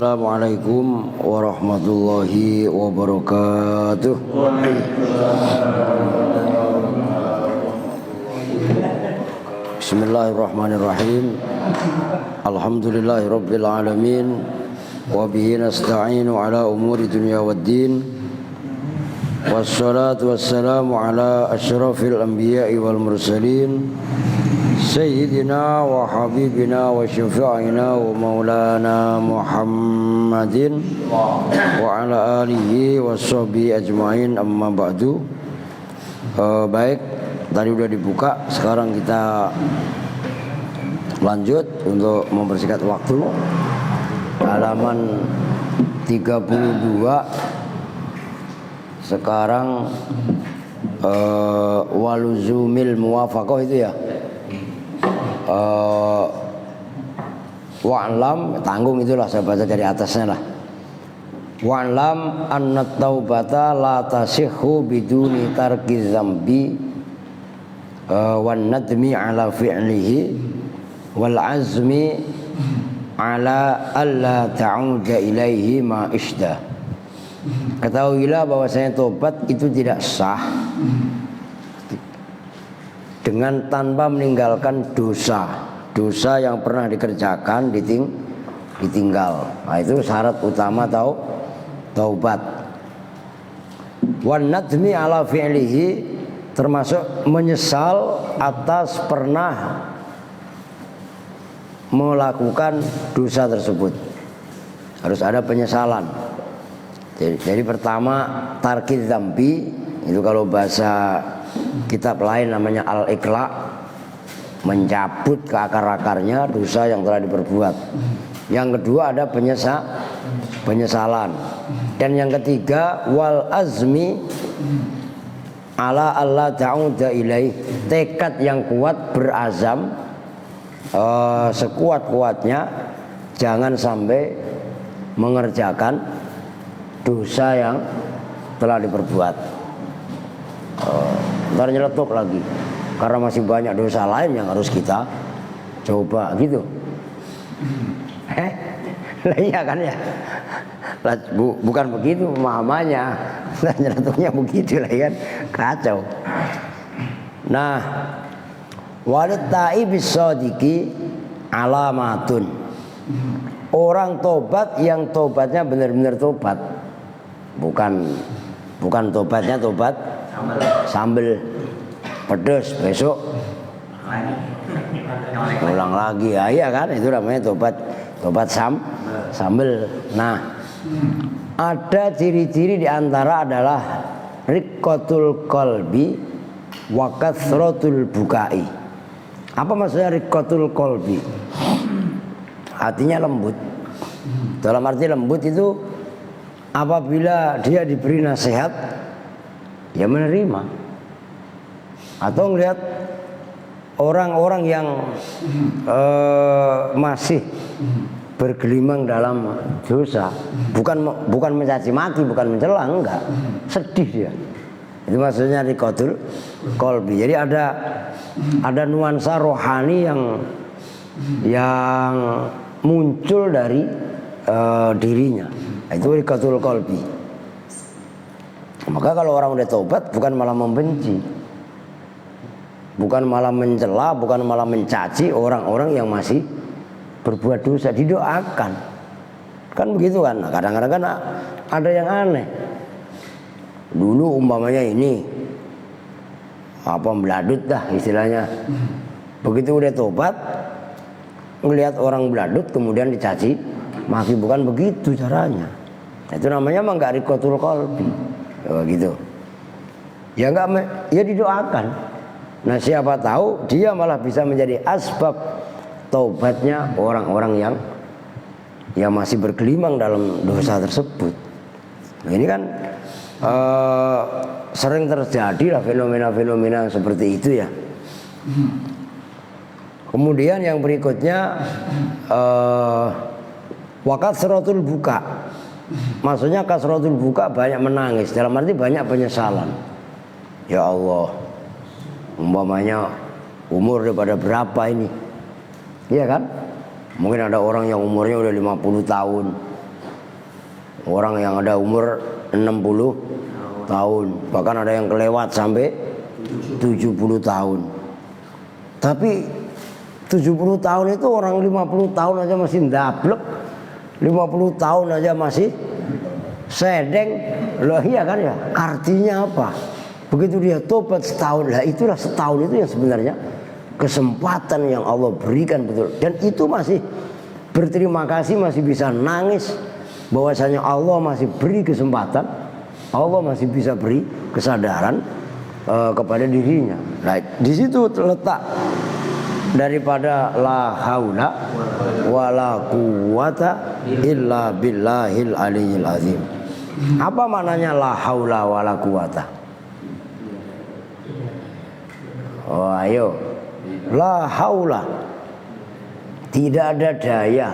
Assalamualaikum warahmatullahi wabarakatuh. Bismillahirrahmanirrahim. Alhamdulillahirabbil alamin wa bihi nasta'inu ala umuri dunya waddin. Wassalatu wassalamu ala asyrafil anbiya'i wal mursalin Sayyidina wa habibina wa syafi'ina wa maulana Muhammadin wa ala alihi wa sahbihi ajma'in, amma ba'du. Baik, tadi udah dibuka, sekarang kita lanjut untuk mempersingkat waktu. Halaman 32 sekarang waluzumil muwafaqah itu ya. Wa'lam, tanggung itulah, saya baca dari atasnya lah. Wa'lam anna taubata la tasihhu biduni tarki zambi wan nadmi ala fi'lihi wal azmi ala alla ta'uda ilaihi ma ishda. Ketahuilah bahwasanya tobat itu tidak sah dengan tanpa meninggalkan dosa yang pernah dikerjakan ditinggal. Nah, itu syarat utama taubat. Wan nadmi ala fi'lihi, termasuk menyesal atas pernah melakukan dosa tersebut. Harus ada penyesalan. Jadi pertama tarki dzambi, itu kalau bahasa kitab lain namanya al-iqla, mencabut ke akar-akarnya dosa yang telah diperbuat. Yang kedua ada penyesalan. Dan yang ketiga wal azmi ala alla ta'uda ilaih, tekad yang kuat, berazam sekuat-kuatnya jangan sampai mengerjakan dosa yang telah diperbuat. Ntar nyeletuk lagi karena masih banyak dosa lain yang harus kita coba gitu. Lah iya kan ya. Bukan begitu pemahamannya. Nyeletuknya begitu lah kan, kacau. Nah, walid taibis shadiqi alamatun. Orang tobat yang tobatnya benar-benar tobat. Bukan tobatnya tobat sambel pedes, besok ulang lagi, ya iya kan, itu namanya tobat sambel. Nah, ada ciri-ciri diantara adalah riqqatul qalbi wa kathratul bukai. Apa maksudnya riqqatul qalbi? Hatinya lembut. Dalam arti lembut itu apabila dia diberi nasihat, ya menerima. Atau ngelihat orang-orang yang masih bergelimang dalam dosa, bukan mencaci maki, bukan mencela, enggak, sedih dia. Itu maksudnya riqqatul qalbi. Jadi ada nuansa rohani yang muncul dari dirinya. Itu riqqatul qalbi. Maka kalau orang udah tobat, bukan malah membenci, bukan malah mencela, bukan malah mencaci orang-orang yang masih berbuat dosa, didoakan. Kan begitu kan. Nah, kadang-kadang kan ada yang aneh. Dulu umpamanya ini beladut dah istilahnya. Begitu udah tobat, ngelihat orang beladut kemudian dicaci maki, bukan begitu caranya. Itu namanya mah enggak riqqatul qalbi. Gitu. Ya enggak, ya didoakan. Nah, siapa tahu dia malah bisa menjadi asbab taubatnya orang-orang yang masih bergelimang dalam dosa tersebut. Nah, ini kan sering terjadi lah fenomena-fenomena seperti itu ya. Kemudian yang berikutnya wa kasratul buka. Maksudnya kasratul buka, banyak menangis, dalam arti banyak penyesalan. Ya Allah, umpamanya umur daripada berapa ini, iya kan? Mungkin ada orang yang umurnya udah 50 tahun, Orang yang ada umur 60 tahun, bahkan ada yang kelewat sampai 70 tahun. Tapi 70 tahun itu orang 50 tahun aja masih ndablek, 50 tahun aja masih sedeng. Loh iya kan ya, artinya apa? Begitu dia tobat setahun, lah itulah setahun itu yang sebenarnya kesempatan yang Allah berikan betul. Dan itu masih berterima kasih, masih bisa nangis bahwasanya Allah masih beri kesempatan, Allah masih bisa beri kesadaran kepada dirinya. Nah, di situ terletak daripada la haula wala quwata illa billahil aliyil azim. Apa maknanya la haula wala quwata? Oh ayo, la haula, tidak ada daya,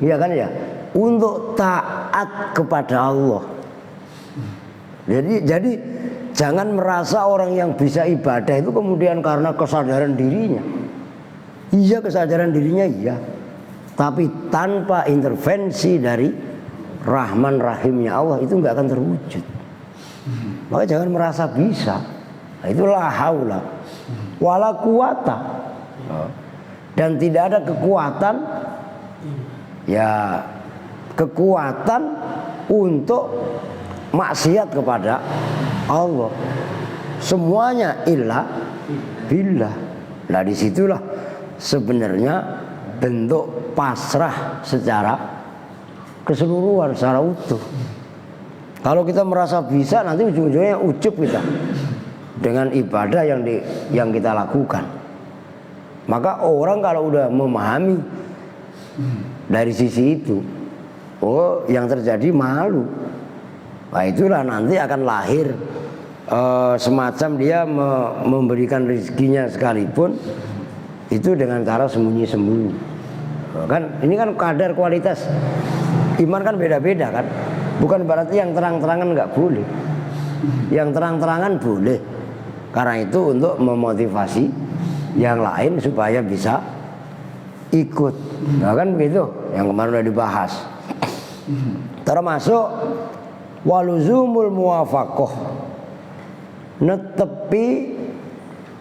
iya kan ya, untuk taat kepada Allah. Jadi jangan merasa orang yang bisa ibadah itu kemudian karena kesadaran dirinya. Iya, kesadaran dirinya iya, tapi tanpa intervensi dari Rahman Rahimnya Allah itu nggak akan terwujud. Maka jangan merasa bisa. Nah, itulah haula wala quwata. Dan tidak ada kekuatan, ya kekuatan untuk maksiat kepada Allah. Semuanya illa billah. Nah disitulah sebenarnya bentuk pasrah secara keseluruhan, secara utuh. Kalau kita merasa bisa, nanti ujung-ujungnya ujub kita dengan ibadah yang kita lakukan. Maka orang kalau udah memahami dari sisi itu, oh yang terjadi malu. Nah itulah nanti akan lahir semacam dia memberikan rezekinya sekalipun itu dengan cara sembunyi-sembunyi. Kan ini kan kadar kualitas iman kan beda-beda kan. Bukan berarti yang terang-terangan nggak boleh. Yang terang-terangan boleh. Karena itu untuk memotivasi yang lain supaya bisa ikut. Nah kan begitu yang kemarin udah dibahas. Termasuk waluzumul muwafaqah, netepi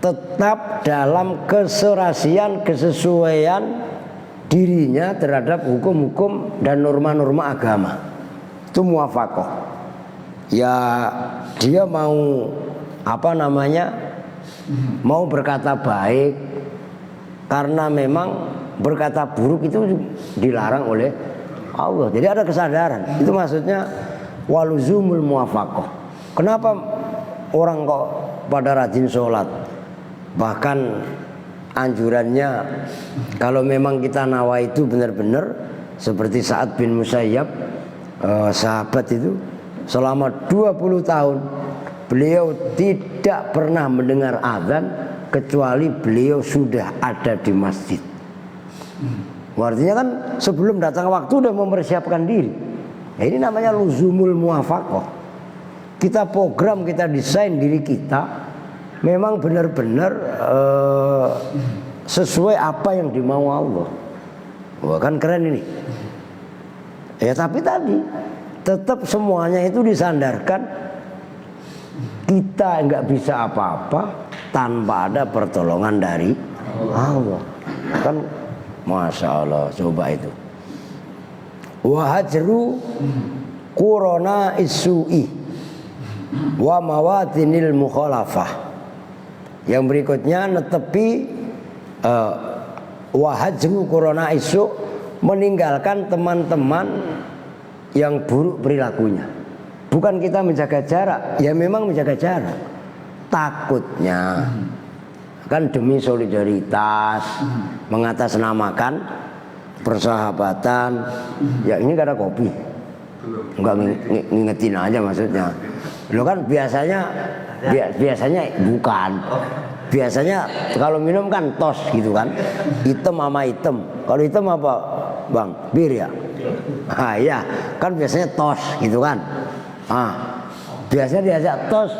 tetap dalam keserasian, kesesuaian dirinya terhadap hukum-hukum dan norma-norma agama. Itu muwafaqah. Ya dia mau apa namanya, mau berkata baik karena memang berkata buruk itu dilarang oleh Allah. Jadi ada kesadaran. Itu maksudnya waluzumul muwafaqah. Kenapa orang kok pada rajin sholat? Bahkan anjurannya kalau memang kita nawa itu benar-benar seperti Sa'ad bin Musayyab, sahabat itu selama 20 tahun beliau tidak pernah mendengar azan kecuali beliau sudah ada di masjid. Artinya kan sebelum datang waktu sudah mempersiapkan diri. Nah, ini namanya luzumul muwafaqah. Kita program, kita desain diri kita memang benar-benar sesuai apa yang dimau Allah. Wah kan keren ini. Ya tapi tadi tetap semuanya itu disandarkan kita nggak bisa apa-apa tanpa ada pertolongan dari Allah. Kan Masya Allah, coba itu. Wahajru qurana isu'i wa mawatinil mukhalafah. Yang berikutnya netepi wahajru qurana isu, meninggalkan teman-teman yang buruk perilakunya. Bukan kita menjaga jarak, ya memang menjaga jarak. Takutnya kan demi solidaritas, mengatasnamakan persahabatan. Ya ini gak ada kopi, nggak ngingetin aja maksudnya. Lo kan biasanya bukan. Biasanya kalau minum kan tos gitu kan, hitam sama hitam. Kalau hitam apa bang? Bir ya. Ah ya, kan biasanya tos gitu kan. Biasanya diajak tos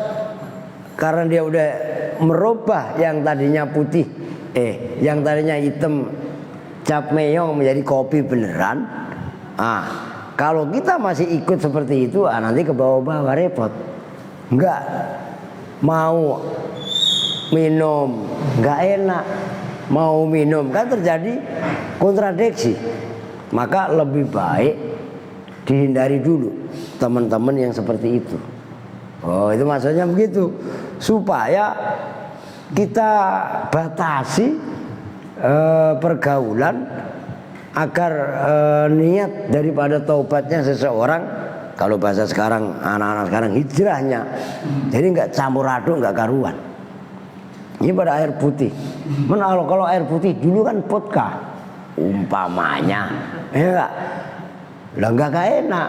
karena dia udah merubah yang tadinya putih, yang tadinya hitam cap meyong menjadi kopi beneran. kalau kita masih ikut seperti itu, nanti ke bawah-bawah repot. Enggak mau minum, enggak enak. Mau minum kan terjadi kontradiksi. Maka lebih baik dihindari dulu teman-teman yang seperti itu. Oh, itu maksudnya begitu. Supaya kita batasi pergaulan agar niat daripada taubatnya seseorang, kalau bahasa sekarang anak-anak sekarang hijrahnya, jadi nggak campur aduk, nggak karuan. Ini pada air putih. Kalau air putih dulu kan vodka umpamanya, ya nggak? Lah nggak enak.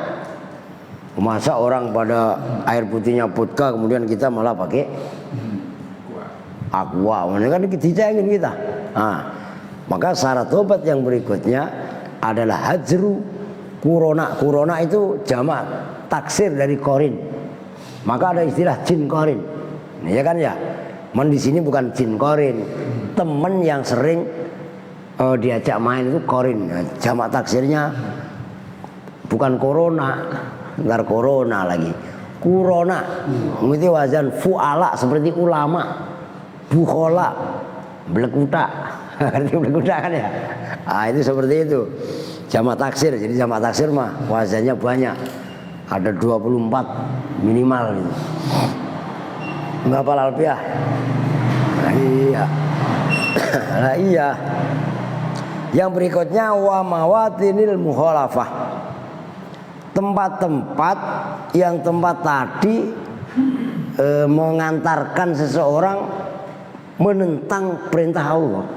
Masa orang pada air putihnya vodka, kemudian kita malah pakai aqua, mana kan dicengin kita. Nah, maka syarat tobat yang berikutnya adalah hajru kurona. Kurona itu jamak taksir dari korin. Maka ada istilah jin korin. Ya kan ya. Di sini bukan jin korin. Temen yang sering diajak main itu korin. Nah, jamak taksirnya bukan corona, ntar corona lagi. Kurona. Itu wazan fuala seperti ulama. Bukhola, blekuta. Arti blekuta kan ya. Itu seperti itu. Jamak taksir. Jadi jamak taksir mah wazannya banyak. Ada 24 minimal gitu. Enggak apa alfiah. Nah, iya. Nah, iya. Yang berikutnya wa mawatinil mukhalafah. Tempat-tempat yang tempat tadi mengantarkan seseorang menentang perintah Allah.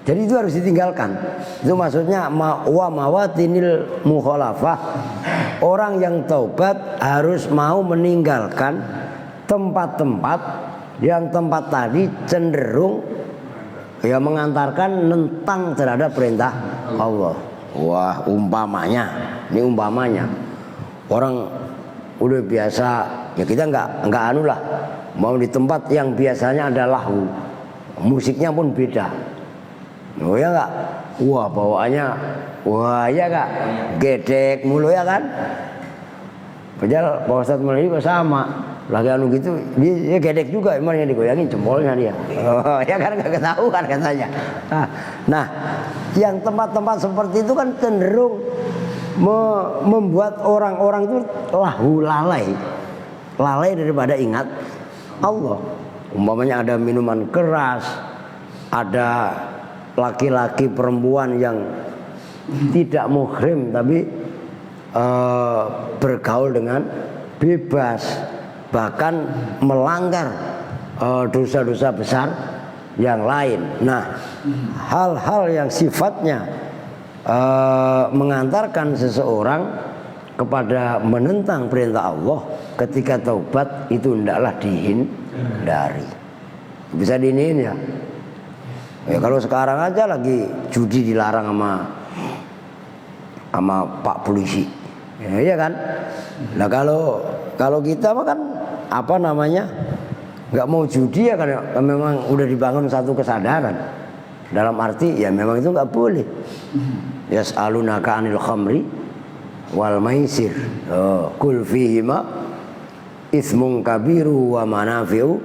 Jadi itu harus ditinggalkan. Itu maksudnya wa mawatinil mukhalafah. Orang yang taubat harus mau meninggalkan tempat-tempat yang tempat tadi cenderung ya mengantarkan nentang terhadap perintah Allah. Wah, umpamanya, ini umpamanya orang udah biasa, ya kita nggak anu lah, mau di tempat yang biasanya ada lahu, musiknya pun beda. Oh ya nggak? Wah bawaannya, wah ya nggak? Gedek mulu ya kan? Padahal Pak Ustadz Melayu sama. Lagi anu gitu, dia gedek juga, emang yang digoyangin jempolnya dia. Oh, ya kan nggak ketahuan katanya. Nah, yang tempat-tempat seperti itu kan cenderung membuat orang-orang itu lalai daripada ingat Allah. Umpamanya ada minuman keras, ada laki-laki perempuan yang tidak muhrim tapi bergaul dengan bebas, bahkan melanggar dosa-dosa besar yang lain. Nah, hal-hal yang sifatnya mengantarkan seseorang kepada menentang perintah Allah ketika taubat itu hendaklah dihindari. Bisa diniin ya. Ya kalau sekarang aja lagi judi dilarang sama Pak polisi. Ya, iya kan? Nah kalau kita mah kan apa namanya nggak mau judi ya karena memang udah dibangun satu kesadaran dalam arti ya memang itu nggak boleh. Yas'alunaka 'anil khamri wal maisir qul fihima ismun kabiru wa manafi'u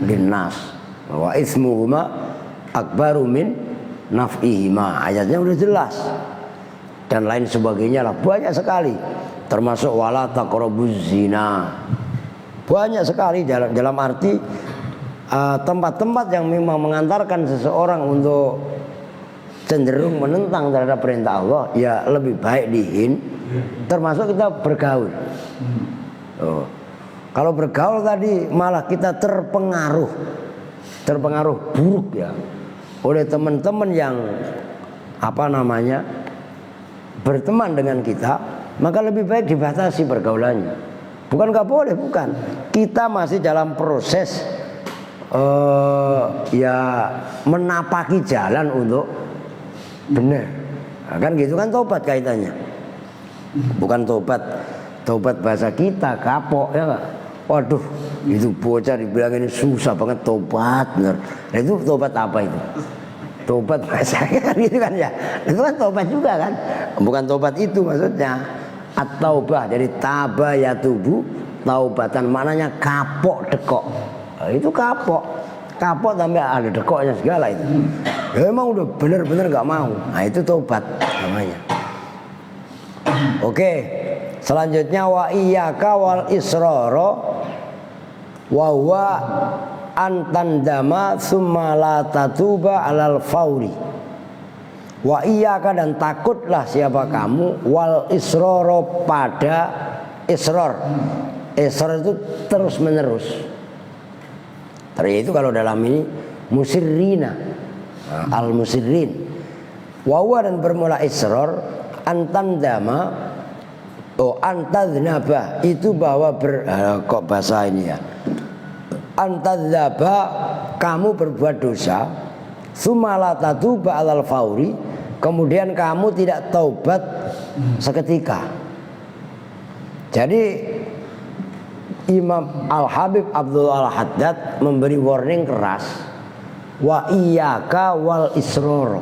linnas wa ismuhuma akbaru min naf'ihima. Ayatnya udah jelas dan lain sebagainya lah, banyak sekali, termasuk wala taqrabuz zina. Banyak sekali dalam arti tempat-tempat yang memang mengantarkan seseorang untuk cenderung menentang terhadap perintah Allah, ya lebih baik termasuk kita bergaul. Kalau bergaul tadi malah kita terpengaruh buruk ya oleh teman-teman yang apa namanya berteman dengan kita, maka lebih baik dibatasi pergaulannya. Bukan nggak boleh, bukan. Kita masih dalam proses ya menapaki jalan untuk benar. Nah, kan gitu kan tobat kaitannya. Bukan tobat bahasa kita kapok ya nggak. Waduh, itu bocah dibilangin susah banget tobat bener. Nah, itu tobat apa itu? Tobat bahasa kan gitu kan ya. Itu kan tobat juga kan. Bukan tobat itu maksudnya. At-taubah dari taba yatubu taubatan, maknanya kapok dekok. Nah, itu kapok sampai ada dekoknya segala itu. Ya emang udah bener-bener gak mau. Nah itu taubat namanya. Oke, selanjutnya wa iyyaka wal israra wa huwa antandama summa la tatuba alal fauri. Wa iyyaka, dan takutlah siapa kamu, wal israra, pada israr. Israr itu terus menerus. Itu kalau dalam ini musirrina, al musirrin. Wa huwa, dan bermula israr, antandama antadznaba, itu bahwa kok bahasa ini ya, antadzaba, kamu berbuat dosa, sumala tatuba alal fauri, kemudian kamu tidak taubat seketika. Jadi Imam Al-Habib Abdul Al-Haddad memberi warning keras, wa iyyaka wal israr,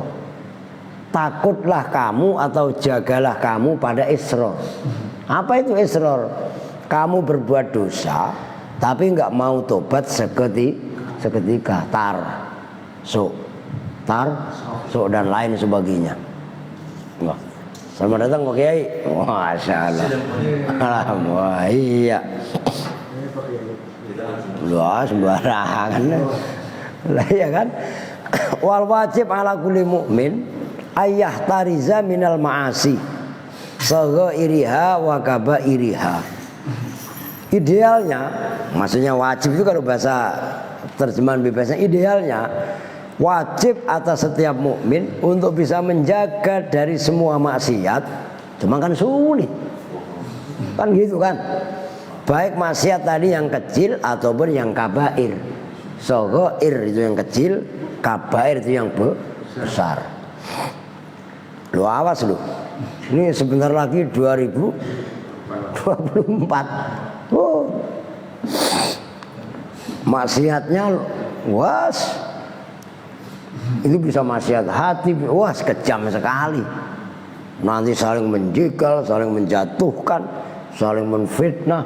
takutlah kamu atau jagalah kamu pada israr. Apa itu israr? Kamu berbuat dosa tapi nggak mau tobat seketika, sok dan lain sebagainya. Wah, selamat datang Pak Kiai. Masya Allah. Wah, iya. Wah, sembarangan. Lah iya kan? Wal wajib ala kulli mukmin ayah tariza minal ma'asi saghairiha wa kabairiha. Idealnya, maksudnya wajib itu kalau bahasa terjemahan bebasnya, idealnya wajib atas setiap mukmin untuk bisa menjaga dari semua maksiat. Cuma kan sulit, kan gitu kan. Baik maksiat tadi yang kecil ataupun yang kabair. Saghair itu yang kecil, kabair itu yang besar. Lu awas lu. Ini sebentar lagi 2024. Oh. Maksiatnya was. Itu bisa maksiat hati, wah kejam sekali. Nanti saling menjegal, saling menjatuhkan, saling menfitnah,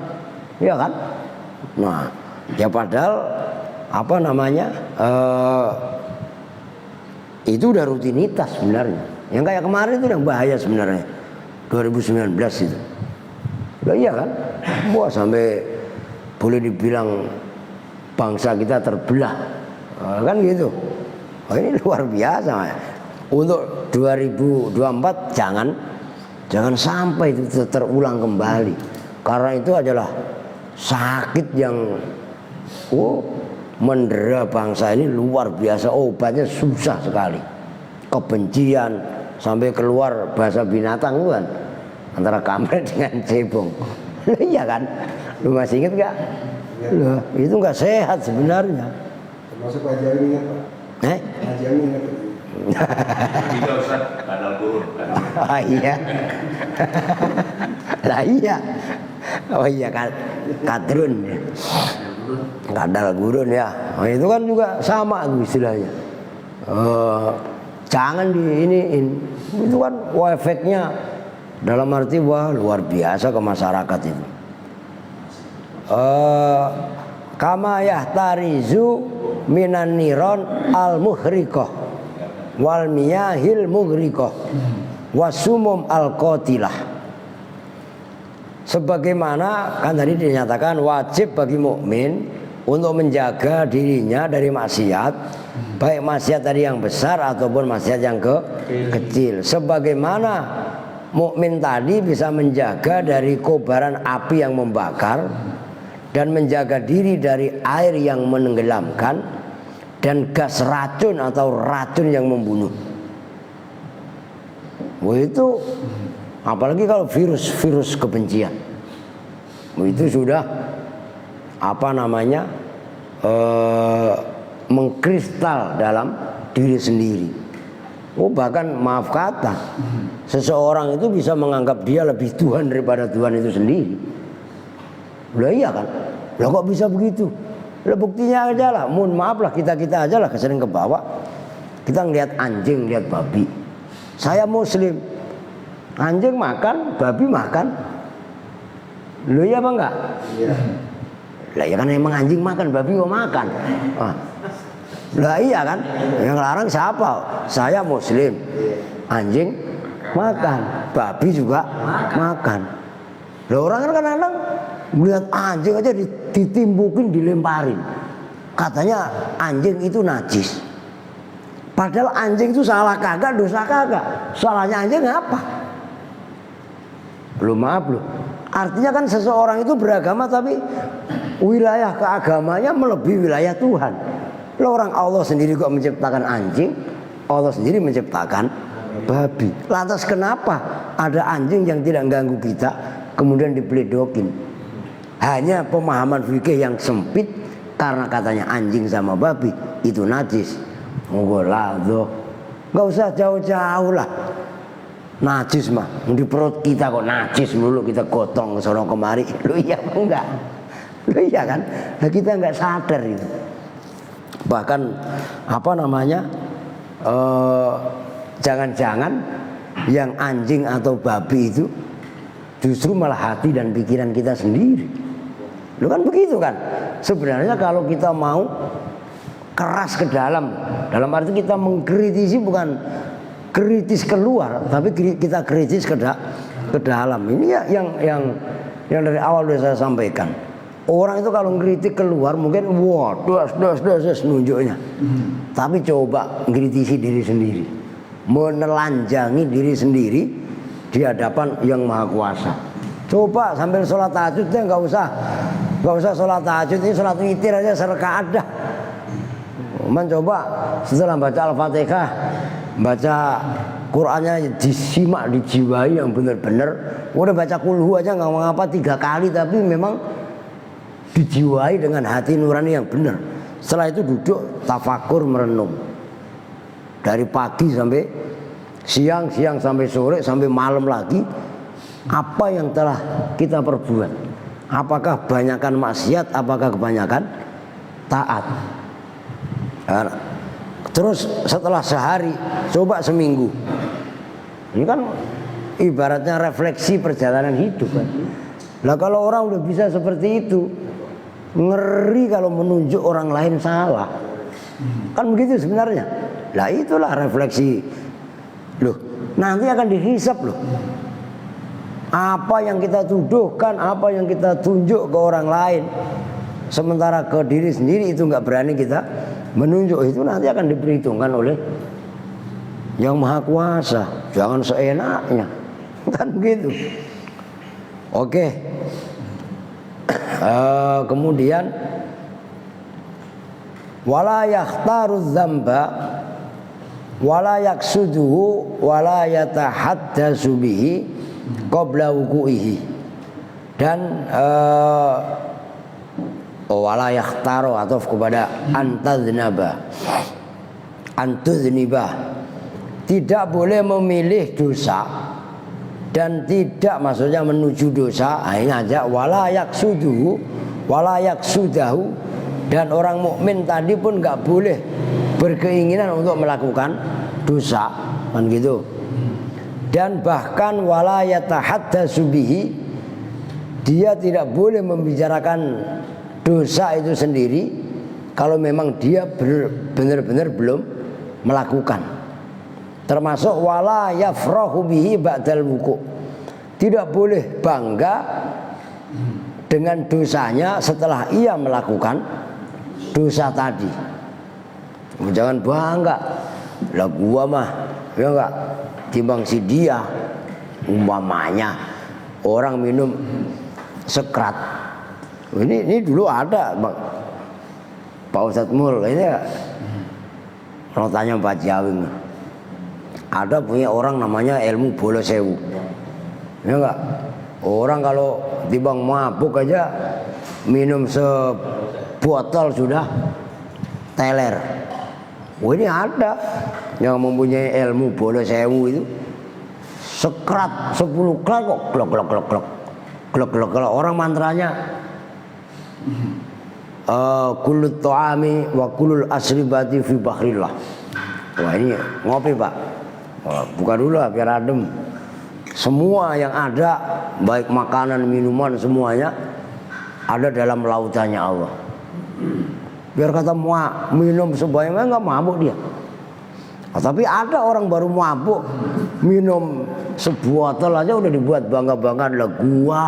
ya kan? Nah, ya padahal apa namanya? Itu udah rutinitas sebenarnya. Yang kayak kemarin itu yang bahaya sebenarnya. 2019 itu. Lah iya kan? Wah, sampai boleh dibilang bangsa kita terbelah. Kan gitu. Oh, ini luar biasa. Untuk 2024 jangan sampai itu terulang kembali. Karena itu adalah sakit yang mendera bangsa ini luar biasa. Obatnya susah sekali. Kebencian sampai keluar bahasa binatang itu kan, antara kampret dengan cebong. Iya kan? Lu masih inget gak? Loh, itu gak sehat sebenarnya. Termasuk Pak Jami ingat Pak? Pak Jami ingat. Iya Ustaz, kadal gurun. Ah iya. Lah iya. Oh iya kadrun ya. Kadal gurun ya. Oh, itu kan juga sama tuh istilahnya. Jangan diiniin. Itu kan efeknya dalam arti luar biasa ke masyarakat itu. Kama yahtarizu minan niron al muhriqah wal miyahil mughriqah wasumum al qatilah. Sebagaimana kan tadi dinyatakan wajib bagi mukmin untuk menjaga dirinya dari maksiat, baik maksiat tadi yang besar ataupun maksiat yang kecil. Sebagaimana mukmin tadi bisa menjaga dari kobaran api yang membakar dan menjaga diri dari air yang menenggelamkan dan gas racun atau racun yang membunuh. Itu apalagi kalau virus kebencian. Itu sudah mengkristal dalam diri sendiri. Bahkan maaf kata, seseorang itu bisa menganggap dia lebih Tuhan daripada Tuhan itu sendiri. Lah iya kan? Lah kok bisa begitu? Lah buktinya aja lah, mohon maaf lah kita aja lah kesering ke bawah. Kita ngelihat anjing, lihat babi. Saya muslim. Anjing makan, babi makan. Lu iya apa enggak? Iya. Lah ya kan emang anjing makan, babi kok makan. Ah. Lah iya kan? Yang larang siapa? Saya muslim. Anjing makan, babi juga makan. Lah orang kan kadang-kadang melihat anjing aja ditimbukin, dilemparin. Katanya anjing itu najis. Padahal anjing itu salah kagak, dosa kagak. Salahnya anjing apa? Belum maaf loh. Artinya kan seseorang itu beragama tapi wilayah keagamanya melebihi wilayah Tuhan. Loh, orang Allah sendiri kok menciptakan anjing, Allah sendiri menciptakan babi. Lantas kenapa ada anjing yang tidak ganggu kita kemudian dipeledokin? Hanya pemahaman fikih yang sempit karena katanya anjing sama babi itu najis. Monggo nggak usah jauh-jauh lah. Najis mah di perut kita kok najis mulu, kita gotong sono kemari. Lu iya apa enggak? Lu iya kan? Nah, kita enggak sadar itu. Bahkan apa namanya? Jangan-jangan yang anjing atau babi itu justru malah hati dan pikiran kita sendiri. Lu kan begitu kan? Sebenarnya kalau kita mau keras ke dalam arti kita mengkritisi, bukan kritis keluar, tapi kita kritis ke dalam. Ini ya yang dari awal sudah saya sampaikan. Orang itu kalau ngkritik keluar mungkin wah dos nunjuknya. Tapi coba ngkritisi diri sendiri, menelanjangi diri sendiri di hadapan yang maha kuasa. Coba sambil sholat tahajud deh, nggak usah sholat tahajud, ini sholat witir aja serakaat dah. Mencoba setelah baca Al-Fatihah, baca Qur'annya disimak, dijiwai yang benar-benar. Udah baca kulhu aja nggak mengapa 3 kali, tapi memang dijiwai dengan hati nurani yang benar. Setelah itu duduk tafakur, merenung dari pagi sampai siang sampai sore sampai malam lagi. Apa yang telah kita perbuat? Apakah kebanyakan maksiat? Apakah kebanyakan taat? Nah, terus setelah sehari, coba seminggu. Ini kan ibaratnya refleksi perjalanan hidup kan. Nah kalau orang udah bisa seperti itu, ngeri kalau menunjuk orang lain salah. Kan begitu sebenarnya. Lah itulah refleksi. Loh, nanti akan dihisap loh. Apa yang kita tuduhkan, apa yang kita tunjuk ke orang lain, sementara ke diri sendiri itu nggak berani kita menunjuk, itu nanti akan diperhitungkan oleh yang maha kuasa. Jangan seenaknya, kan begitu. Oke. Kemudian wala yakhtaru dzamba wala yaksuduhu wala yatahaddatsu bihi qabla wuqu'ihi. Dan wala yakhtaru atau kepada antudznibah, tidak boleh memilih dosa dan tidak maksudnya menuju dosa. Ini aja wala yaksuduhu wala yaksudahu. Dan orang mukmin tadi pun nggak boleh berkeinginan untuk melakukan dosa, kan gitu. Dan bahkan wala yatahaddatsu bihi, dia tidak boleh membicarakan dosa itu sendiri kalau memang dia benar-benar belum melakukan. Termasuk wala yafrahu bihi ba'dal wuqu', tidak boleh bangga dengan dosanya setelah ia melakukan dosa tadi. Jangan bangga, lah gua mah ya enggak timbang si dia. Umpamanya orang minum sekrat. Ini dulu ada Bang Pak Ustadz Mul, ini notanya Pak Jawing. Ada punya orang namanya ilmu bola sewu. Ya enggak? Orang kalau timbang mabuk aja minum sebotol sudah teler. Ini ada yang mempunyai ilmu bola sewu itu. Sekrat 10 klat kok glok. Orang mantranya kulut ta'ami wa kulul asribati fi bahrillah. Wah ini ngopi Pak. Buka dulu lah biar adem. Semua yang ada, baik makanan, minuman, semuanya ada dalam lautannya Allah. Biar kata minum sebanyak nggak mabuk dia. Tapi ada orang baru mabuk minum sebotol aja udah dibuat bangga-banggaan lah, gua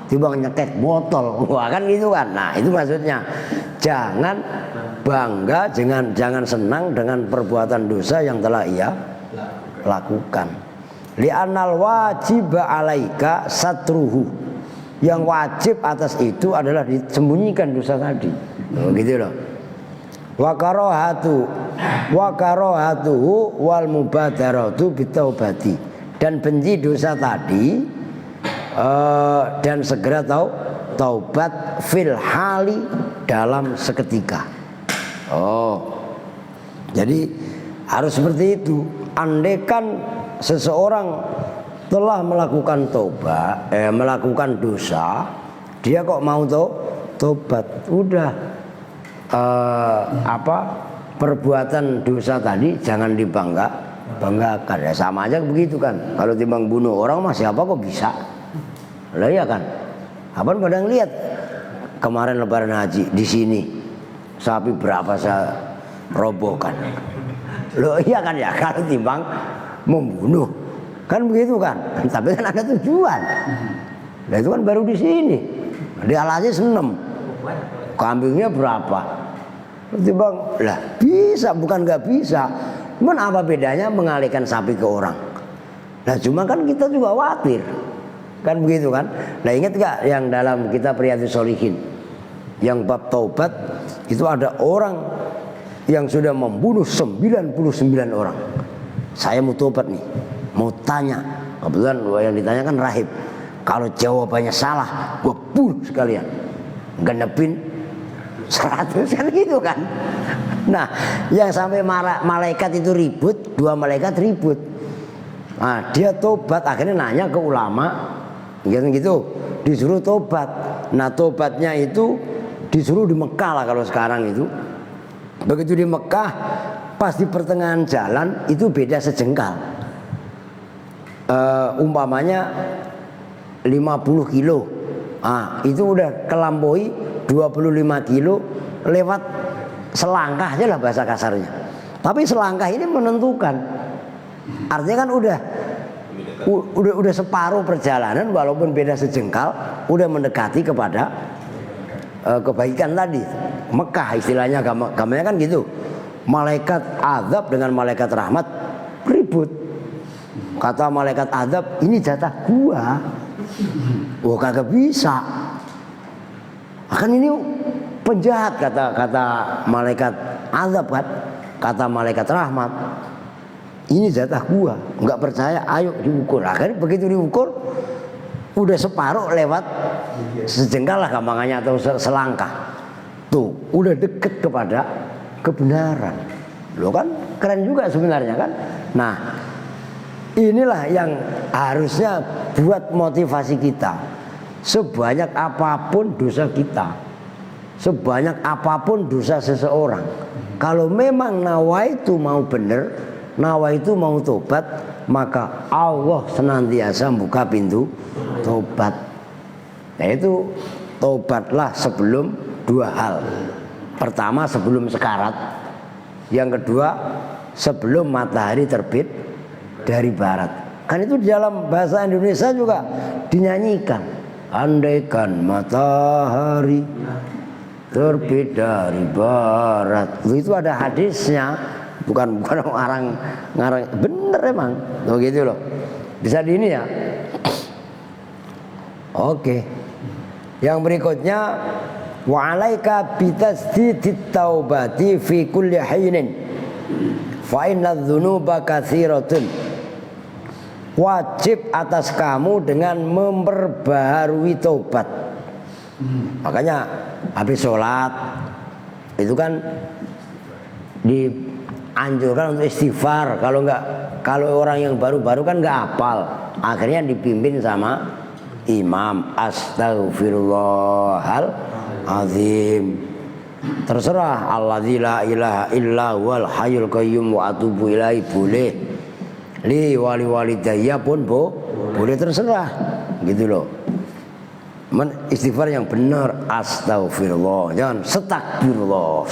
timbang nyekek botol. Wah kan gitu kan. Nah itu maksudnya, jangan bangga, jangan senang dengan perbuatan dosa yang telah ia lakukan. Li'annal wajiba alaika satruhu. Yang wajib atas itu adalah disembunyikan dosa tadi. Gitu loh. Wa karohatuhu wal mubadaratu bitaubati. Dan benci dosa tadi dan segera taubat fil hali dalam seketika. Jadi harus seperti itu. Andaikan seseorang telah melakukan melakukan dosa, dia kok mau tobat, udah perbuatan dosa tadi jangan dibanggakan. Ya sama aja begitu kan. Kalau timbang bunuh orang mah siapa kok bisa? Lah iya kan. Abang pada ngeliat kemarin lebaran haji di sini sapi berapa saya robohkan. Loh iya kan ya, kalau timbang membunuh kan begitu kan. Tapi kan ada tujuan. Nah itu kan baru di sini. Di Al-Aziz 6. Kambingnya berapa? Timbang lah bisa, bukan nggak bisa. Cuman apa bedanya mengalihkan sapi ke orang? Nah cuma kan kita juga khawatir. Kan begitu kan. Nah ingat gak yang dalam kitab Riyadhus Shalihin yang bab taubat itu ada orang yang sudah membunuh 99 orang. Saya mau tobat nih, mau tanya. Kebetulan yang ditanya kan rahib. Kalau jawabannya salah, gue bunuh sekalian. Genepin 100 kan gitu kan. Nah, yang sampai malaikat itu ribut, 2 malaikat ribut. Nah, dia tobat, akhirnya nanya ke ulama, gitu, disuruh tobat. Nah, tobatnya itu disuruh di Mekah lah kalau sekarang itu. Begitu di Mekah, pas di pertengahan jalan itu beda sejengkal. Umpamanya 50 kilo, itu udah kelampaui 25 kilo lewat selangkah aja lah bahasa kasarnya. Tapi selangkah ini menentukan. Artinya kan udah separuh perjalanan walaupun beda sejengkal, udah mendekati kepada kebaikan tadi. Mekah istilahnya gambarnya kan gitu. Malaikat azab dengan malaikat rahmat ribut. Kata malaikat azab, ini jatah gua. Wah kagak bisa. Akan ini penjahat kata malaikat azab kan. Kata malaikat rahmat, ini jatah gua. Enggak percaya, ayo diukur. Akhirnya begitu diukur, udah separuh lewat sejengkal lah gampangannya atau selangkah. Tuh, udah deket kepada kebenaran. Loh kan keren juga sebenarnya kan. Nah, inilah yang harusnya buat motivasi kita. Sebanyak apapun dosa kita, sebanyak apapun dosa seseorang, kalau memang nawaitu mau bener, nawaitu mau tobat, maka Allah senantiasa buka pintu tobat. Nah itu tobatlah sebelum 2 hal. Pertama sebelum sekarat, yang kedua sebelum matahari terbit dari barat. Kan itu di dalam bahasa Indonesia juga dinyanyikan. Andaikan matahari terbit dari barat. Itu ada hadisnya, bukan orang ngarang, bener emang. Loh gitu loh. Bisa di ini ya. Oke. Yang berikutnya, wa 'alaika bitasdidit taubati fi kulli hinin fa innadz dzunuba katsiratun. Wajib atas kamu dengan memperbaharui tobat. Makanya habis sholat itu kan dianjurkan untuk istighfar. Kalau orang yang baru-baru kan nggak hafal, akhirnya dipimpin sama imam, astaghfirullahal azim. Terserah, alladzi la ilaha illa huwal hayyul qayyum wa atubu ilaihi, boleh. li wali-walidayya pun boleh terserah gitu loh. Istighfar yang benar astagfirullah, jangan setakbirullah.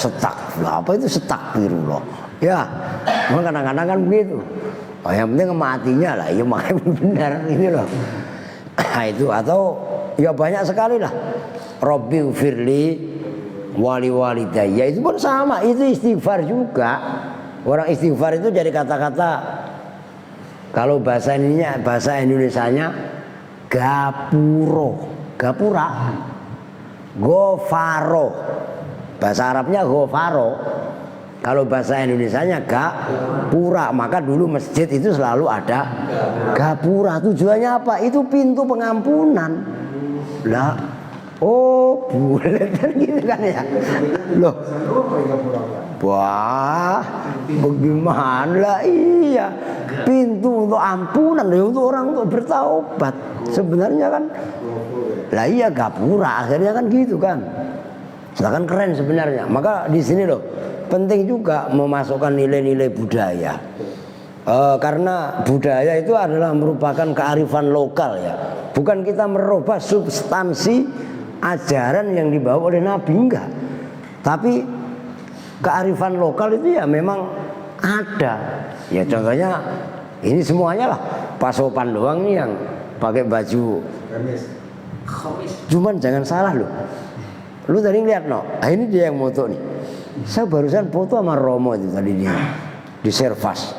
Apa itu setakbirullah? Ya, memang kadang-kadang kan begitu. Oh, yang penting matinya lah, ya makanya benar gitu loh. Nah, itu atau ya banyak sekali lah. Rabbi firli wali walidayya itu pun sama, itu istighfar juga. Orang istighfar itu jadi kata-kata, kalau bahasa Indonesianya gapura, gofaro. Bahasa Arabnya gofaro. Kalau bahasa Indonesianya gapura, maka dulu masjid itu selalu ada gapura. Tujuannya apa? Itu pintu pengampunan. Lah, oh bulat kan gitu kan ya. Loh, wah, bagaimana lah iya. Pintu untuk ampunan, untuk orang untuk bertaubat. Sebenarnya kan, lah iya gapura, akhirnya kan gitu kan. Sedangkan keren sebenarnya. Maka di sini loh, penting juga memasukkan nilai-nilai budaya. Karena budaya itu adalah merupakan kearifan lokal ya. Bukan kita merubah substansi ajaran yang dibawa oleh Nabi, enggak. Tapi kearifan lokal itu ya memang ada. Ya contohnya ini semuanya lah pasopan doang nih yang pakai baju khamis. Cuman jangan salah loh. Lu tadi lihat no, ini dia yang moto nih. Saya barusan foto sama Romo itu tadi di Servas.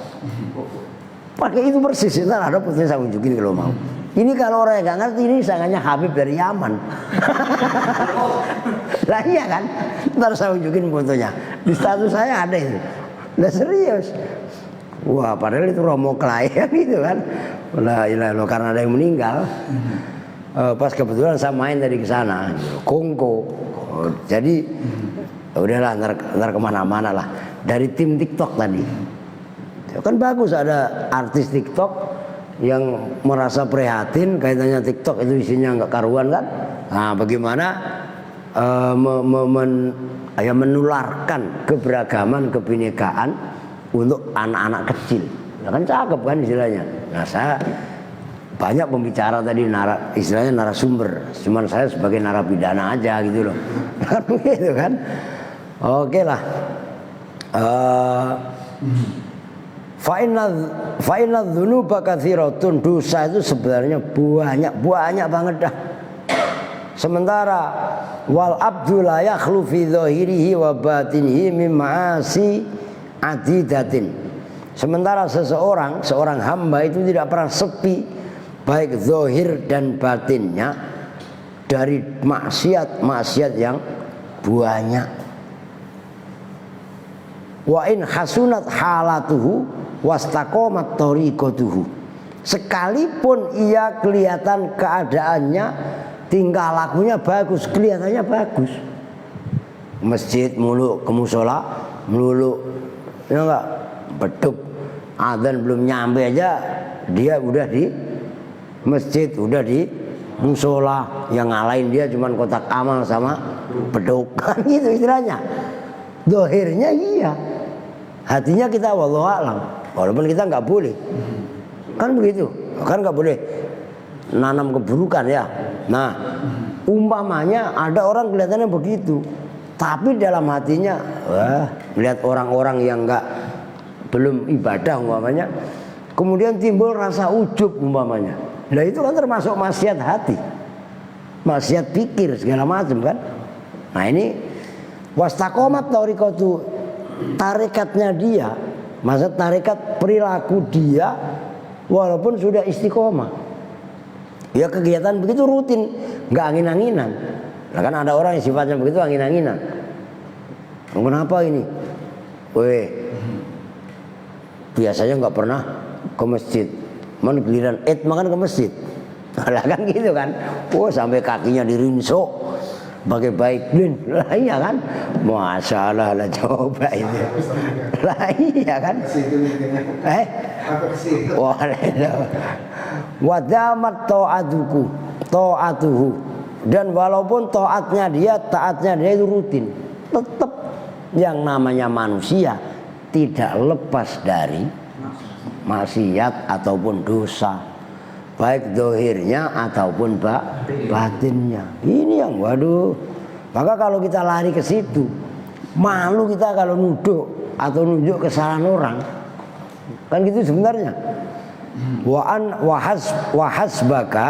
Pakai itu persis. Ntar ada fotonya saya tunjukin kalau mau. Ini kalau orang yang gak ngerti, ini sangatnya Habib dari Yaman. Lah iya kan? Ntar saya tunjukin fotonya. Di status saya ada itu. Lah serius. Wah padahal itu Romo klien gitu kan. Lah karena ada yang meninggal. Pas kebetulan saya main tadi ke sana, Kongko. Jadi udahlah ntar kemana-mana lah. Dari tim TikTok tadi. Kan bagus ada artis TikTok yang merasa prihatin kaitannya TikTok itu isinya nggak karuan kan. Nah bagaimana menularkan keberagaman kebinekaan untuk anak-anak kecil. Nah, kan cakep kan istilahnya. Nah saya banyak pembicara tadi istilahnya narasumber, cuman saya sebagai narapidana aja gitu loh. Kan begitu kan. Oke lah. Fa'inna dzunuba katsiratun, dosa itu sebenarnya banyak banget dah. Sementara wal abdu la yakhlu fi dzahirihi wa batinihi min ma'asi adidatin. Sementara seorang hamba itu tidak pernah sepi baik zahir dan batinnya dari maksiat yang banyak. Wa in hasunat halatuhu wastaqomat tariqatuhu. Sekalipun ia kelihatan keadaannya, tingkah lakunya bagus, kelihatannya bagus. Masjid mulu, ke musola mulu, ya enggak? Beduk adzan belum nyampe aja dia udah di masjid, udah di musola. Yang ngalahin dia cuman kotak amal sama beduk kan gitu istilahnya. Dohirnya iya, hatinya kita wallahu a'lam. Walaupun kita nggak boleh, kan begitu, kan nggak boleh nanam keburukan ya. Nah, umpamanya ada orang kelihatannya begitu, tapi dalam hatinya, wah, melihat orang-orang yang belum ibadah umpamanya, kemudian timbul rasa ujub umpamanya. Nah itu kan termasuk maksiat hati, maksiat pikir segala macam kan. Nah ini wastaqomat tariqatu, tarikatnya dia, maksud tarikat perilaku dia walaupun sudah istiqomah. Ya kegiatan begitu rutin, nggak angin-anginan. Nah kan ada orang yang sifatnya begitu angin-anginan. Kenapa ini? Weh, biasanya nggak pernah ke masjid. Man giliran makan ke masjid. Lah kan gitu kan. Oh sampai kakinya dirinso pakai baiklin. Lah iya kan. Masalah lah coba itu. Lah iya kan. Wadamat ta'atuhu. Dan walaupun taatnya dia itu rutin, tetap yang namanya manusia tidak lepas dari maksiat ataupun dosa, baik dohirnya ataupun batinnya. Ini yang waduh. Maka kalau kita lari ke situ, malu kita kalau nuduh atau nunjuk kesalahan orang. Kan gitu sebenarnya. Wa hasbaka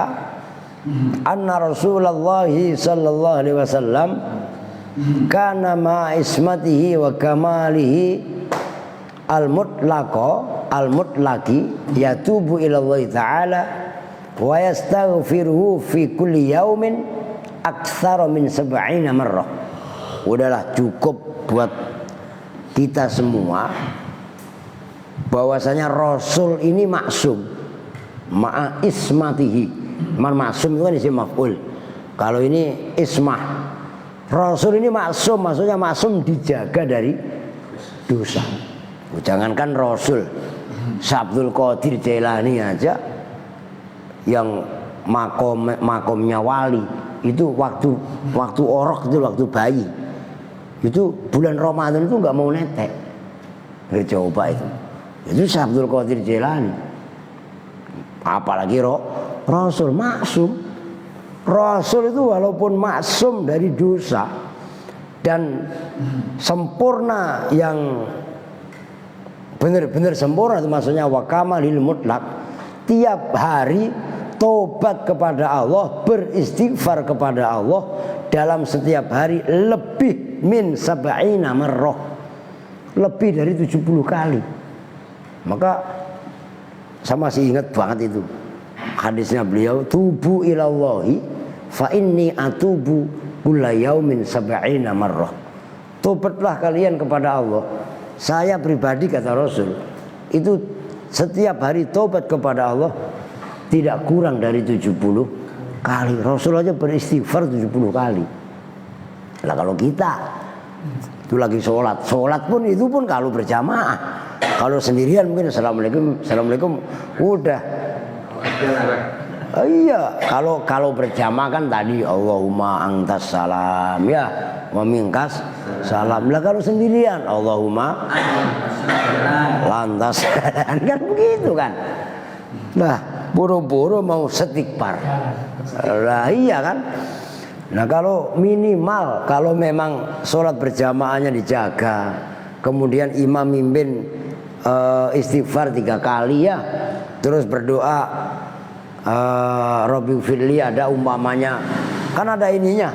anna Rasulullah sallallahu alaihi wasallam kana ma ismatihi wa kamalihi al-mutlaqi yatubu ila Allah taala wa yastaghfiruhu fi kulli yaumin aktsara min 70 marrah. Udahlah cukup buat kita semua bahwasanya Rasul ini maksum ma'a ismatihi. Maksum itu kan isim maf'ul. Kalau ini ismah, Rasul ini maksum, maksudnya maksum dijaga dari dosa. Jangankan Rasul, Abdul Qadir Jailani aja yang makomnya wali itu waktu orok itu waktu bayi itu bulan Ramadan itu nggak mau netek. Coba itu Abdul Qadir Jailani. Apalagi Rasul maksum. Rasul itu walaupun maksum dari dosa dan sempurna, yang benar-benar sempurna itu maksudnya wa kamalil mutlaq, tiap hari tobat kepada Allah, beristighfar kepada Allah dalam setiap hari lebih min 70 marrah, lebih dari 70 kali. Maka saya masih ingat banget itu hadisnya beliau, tubu ilallahi fa inni atubu kulla yaumin 70 marrah. Tobatlah kalian kepada Allah. Saya pribadi, kata Rasul, itu setiap hari tobat kepada Allah tidak kurang dari 70 kali. Rasul aja beristighfar 70 kali. Nah kalau kita itu lagi sholat pun itu pun kalau berjamaah. Kalau sendirian mungkin assalamualaikum udah. Iya, kalau berjamaah kan tadi Allahumma antas salam ya wa minkas salam. Lah kalau sendirian Allahumma lantas kan begitu kan. Nah, buru-buru mau istighfar. Lah iya kan. Nah kalau minimal, kalau memang sholat berjamaahnya dijaga, kemudian imam mimpin istighfar 3 kali ya, terus berdoa Rabbi firli ada umpamanya, kan ada ininya.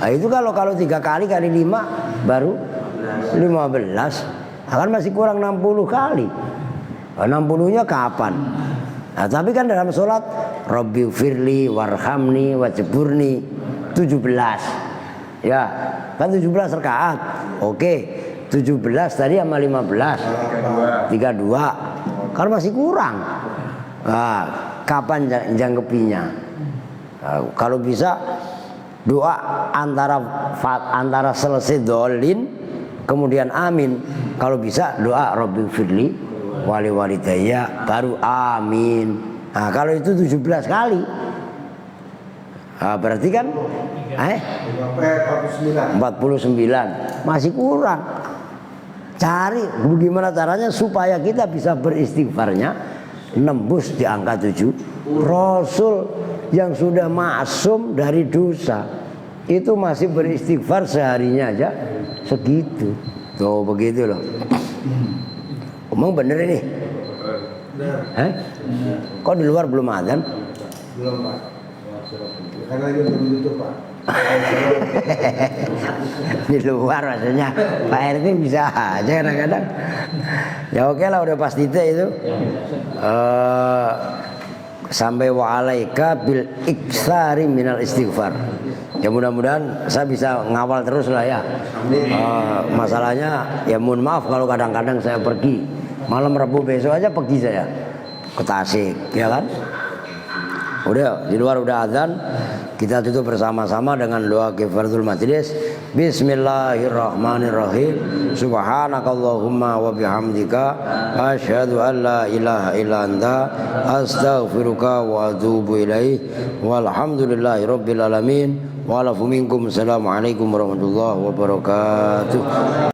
Nah itu kalau 3 kali kali 5 baru 15, kan masih kurang 60 kali. 60-nya kapan? Nah tapi kan dalam sholat Rabbi firli warhamni wajburni 17 ya, kan 17 rakaat. Oke, 17 tadi sama 15 32, kan masih kurang. Nah, kapan jangkepinya? Nah, kalau bisa doa antara selesai dolin kemudian amin. Kalau bisa doa Rabbi firli wali walidayya baru amin. Nah kalau itu 17 kali, nah, berarti kan 49 masih kurang. Cari bagaimana caranya supaya kita bisa beristighfarnya nembus di angka 7. Rasul yang sudah maksum dari dosa itu masih beristighfar seharinya aja segitu. Tuh begitu loh. Omong bener ini? Hah? Kok di luar belum adzan? Belum Pak. Karena ini belum tutup Pak. Di luar maksudnya Pak RT bisa aja kadang-kadang. Ya oke lah, udah pas titik itu. Sampai wa'alaika bil iksari minal istighfar. Ya mudah-mudahan saya bisa ngawal terus lah ya. Masalahnya ya mohon maaf kalau kadang-kadang saya pergi. Malam Rabu besok aja pergi saya ke Tasik, ya kan? Udah di luar udah azan, kita tutup bersama-sama dengan doa kifaratul majlis. Bismillahirrahmanirrahim. Subhanakallahumma wa bihamdika asyhadu an la ilaha illa anta astaghfiruka wa atubu ilaik. Walhamdulillahirabbil alamin. Wa lafu minkum. Assalamualaikum warahmatullahi wabarakatuh.